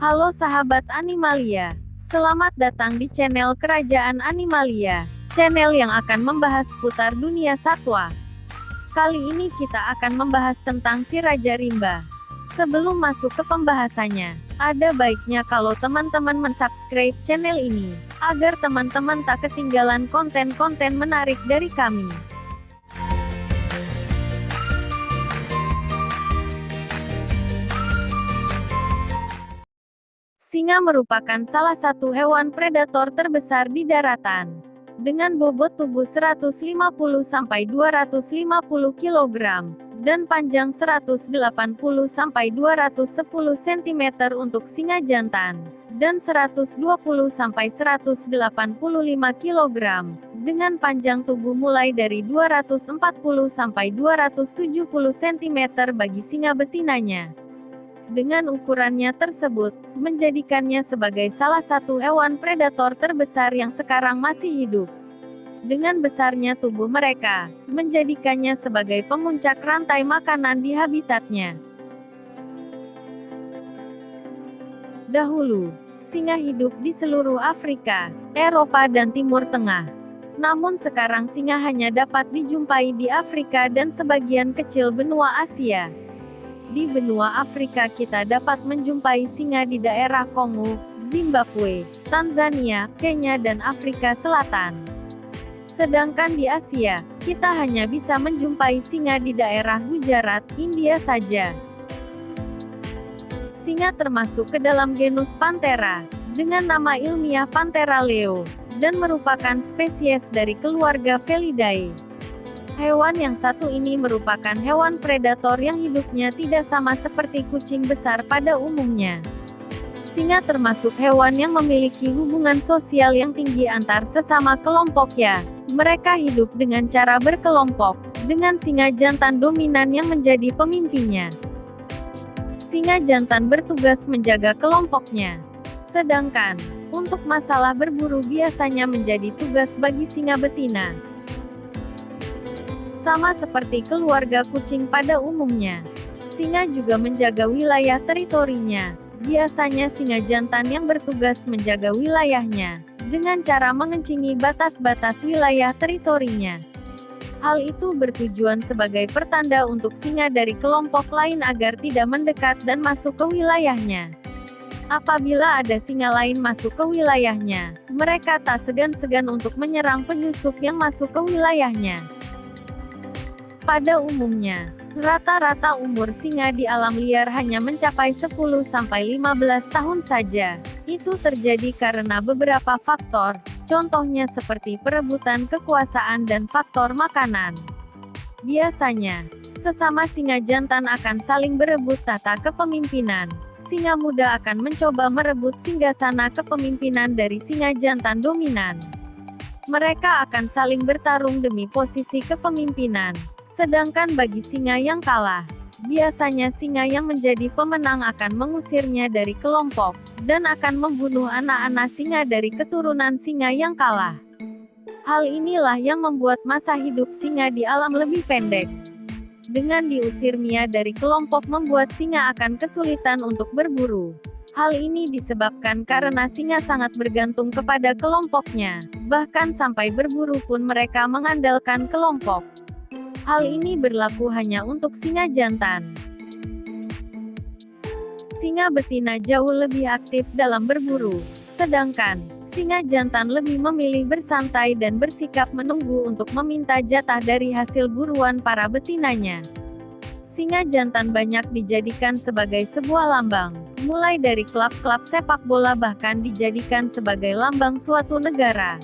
Halo sahabat Animalia, selamat datang di channel Kerajaan Animalia, channel yang akan membahas seputar dunia satwa. Kali ini kita akan membahas tentang si Raja Rimba. Sebelum masuk ke pembahasannya, ada baiknya kalau teman-teman mensubscribe channel ini, agar teman-teman tak ketinggalan konten-konten menarik dari kami. Singa merupakan salah satu hewan predator terbesar di daratan. Dengan bobot tubuh 150-250 kg, dan panjang 180-210 cm untuk singa jantan, dan 120-185 kg, dengan panjang tubuh mulai dari 240-270 cm bagi singa betinanya. Dengan ukurannya tersebut, menjadikannya sebagai salah satu hewan predator terbesar yang sekarang masih hidup. Dengan besarnya tubuh mereka, menjadikannya sebagai pemuncak rantai makanan di habitatnya. Dahulu, singa hidup di seluruh Afrika, Eropa dan Timur Tengah. Namun sekarang singa hanya dapat dijumpai di Afrika dan sebagian kecil benua Asia. Di benua Afrika kita dapat menjumpai singa di daerah Kongo, Zimbabwe, Tanzania, Kenya dan Afrika Selatan. Sedangkan di Asia, kita hanya bisa menjumpai singa di daerah Gujarat, India saja. Singa termasuk ke dalam genus Panthera, dengan nama ilmiah Panthera leo, dan merupakan spesies dari keluarga Felidae. Hewan yang satu ini merupakan hewan predator yang hidupnya tidak sama seperti kucing besar pada umumnya. Singa termasuk hewan yang memiliki hubungan sosial yang tinggi antar sesama kelompoknya. Mereka hidup dengan cara berkelompok, dengan singa jantan dominan yang menjadi pemimpinnya. Singa jantan bertugas menjaga kelompoknya. Sedangkan, untuk masalah berburu biasanya menjadi tugas bagi singa betina. Sama seperti keluarga kucing pada umumnya, singa juga menjaga wilayah teritorinya. Biasanya singa jantan yang bertugas menjaga wilayahnya, dengan cara mengencingi batas-batas wilayah teritorinya. Hal itu bertujuan sebagai pertanda untuk singa dari kelompok lain agar tidak mendekat dan masuk ke wilayahnya. Apabila ada singa lain masuk ke wilayahnya, mereka tak segan-segan untuk menyerang penyusup yang masuk ke wilayahnya. Pada umumnya, rata-rata umur singa di alam liar hanya mencapai 10-15 tahun saja. Itu terjadi karena beberapa faktor, contohnya seperti perebutan kekuasaan dan faktor makanan. Biasanya, sesama singa jantan akan saling berebut tahta kepemimpinan. Singa muda akan mencoba merebut singgasana kepemimpinan dari singa jantan dominan. Mereka akan saling bertarung demi posisi kepemimpinan. Sedangkan bagi singa yang kalah, biasanya singa yang menjadi pemenang akan mengusirnya dari kelompok, dan akan membunuh anak-anak singa dari keturunan singa yang kalah. Hal inilah yang membuat masa hidup singa di alam lebih pendek. Dengan diusirnya dari kelompok membuat singa akan kesulitan untuk berburu. Hal ini disebabkan karena singa sangat bergantung kepada kelompoknya, bahkan sampai berburu pun mereka mengandalkan kelompok. Hal ini berlaku hanya untuk singa jantan. Singa betina jauh lebih aktif dalam berburu, sedangkan singa jantan lebih memilih bersantai dan bersikap menunggu untuk meminta jatah dari hasil buruan para betinanya. Singa jantan banyak dijadikan sebagai sebuah lambang, mulai dari klub-klub sepak bola bahkan dijadikan sebagai lambang suatu negara.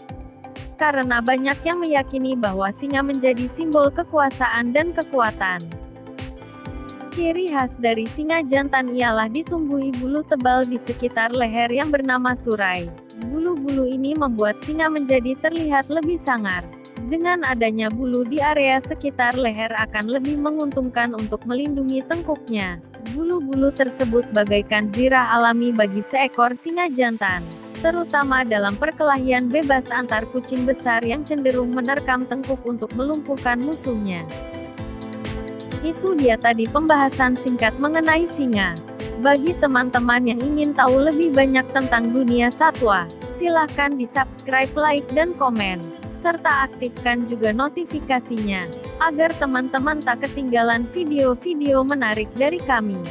Karena banyak yang meyakini bahwa singa menjadi simbol kekuasaan dan kekuatan. Ciri khas dari singa jantan ialah ditumbuhi bulu tebal di sekitar leher yang bernama surai. Bulu-bulu ini membuat singa menjadi terlihat lebih sangar. Dengan adanya bulu di area sekitar leher akan lebih menguntungkan untuk melindungi tengkuknya. Bulu-bulu tersebut bagaikan zirah alami bagi seekor singa jantan, terutama dalam perkelahian bebas antar kucing besar yang cenderung menerkam tengkuk untuk melumpuhkan musuhnya. Itu dia tadi pembahasan singkat mengenai singa. Bagi teman-teman yang ingin tahu lebih banyak tentang dunia satwa, silahkan di-subscribe, like, dan komen, serta aktifkan juga notifikasinya, agar teman-teman tak ketinggalan video-video menarik dari kami.